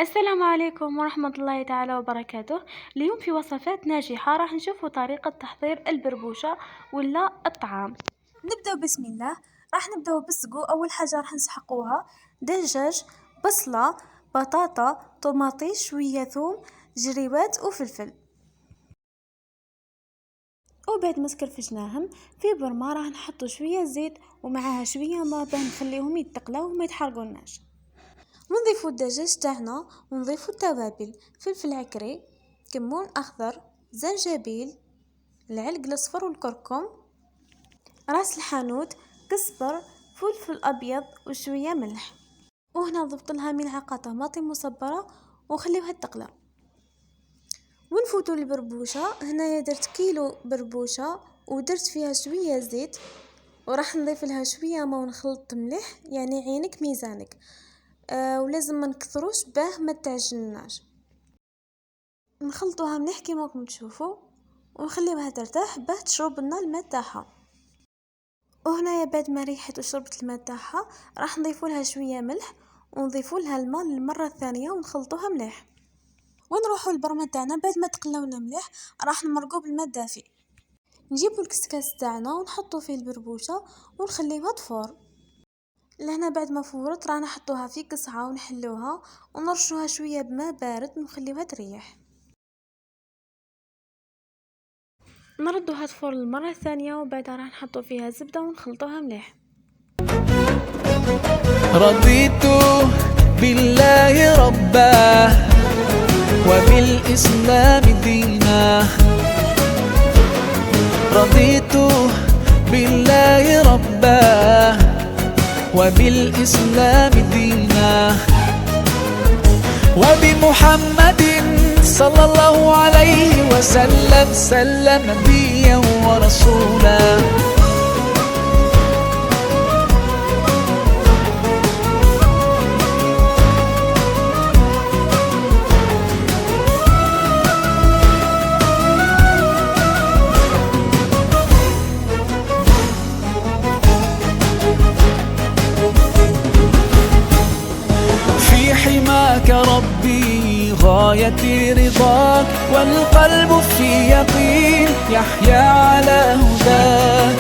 السلام عليكم ورحمة الله تعالى وبركاته. اليوم في وصفات ناجحة راح نشوفوا طريقة تحضير البربوشة ولا الطعام. نبدأ بسم الله. راح نبدأ بالسقو. أول حاجة راح نسحقوها دجاج، بصلة، بطاطا، طماطي، شوية ثوم، جريبات وفلفل. وبعد ما سكرفشناهم في برمة راح نحطوا شوية زيت ومعها شوية ماء باه نخليهم يتقلاو وما يتحرقوناش. ونضيفوا الدجاج تاعنا ونضيفوا التوابل: فلفل عكري، كمون اخضر، زنجبيل، العلق الاصفر والكركم، راس الحانوت، كزبر، فلفل ابيض وشويه ملح. وهنا ضفت لها ملعقه طماطم مصبره وخليوها تقلى. ونفوتوا البربوشه. هنايا درت كيلو بربوشه ودرت فيها شويه زيت وراح نضيف لها شويه ما ونخلط مليح، يعني عينك ميزانك. ولازم ما نكثروش باه ما تعجنناش. نخلطوها مليح كيما راكم تشوفوا ونخليوها ترتاح باه تشرب لنا الماء تاعها. وهنايا بعد ما ريحت وشربت الماء تاعها راح نضيفوا لها شويه ملح ونضيفوا لها الماء للمره الثانيه ونخلطوها مليح. ونروحوا البرمه تاعنا بعد ما تقلونا مليح راح نمرقوا بالماء الدافئ. نجيبوا الكسكاس تاعنا ونحطوا فيه البربوشه ونخليوها تفور. لهنا بعد ما فورت راح نحطوها في قصعه ونحلوها ونرشوها شويه بماء بارد ونخليوها تريح. نردوها تفور المره الثانيه وبعدها راح نحطو فيها زبده ونخلطوها مليح. رضيت بالله ربا وبالإسلام دينا. رضيت بالله ربا وبالإسلام دينا وبمحمد صلى الله عليه وسلم سلم نبيا ورسولا. حماك ربي غايتي رضاك والقلب في يقين يحيا على هداك.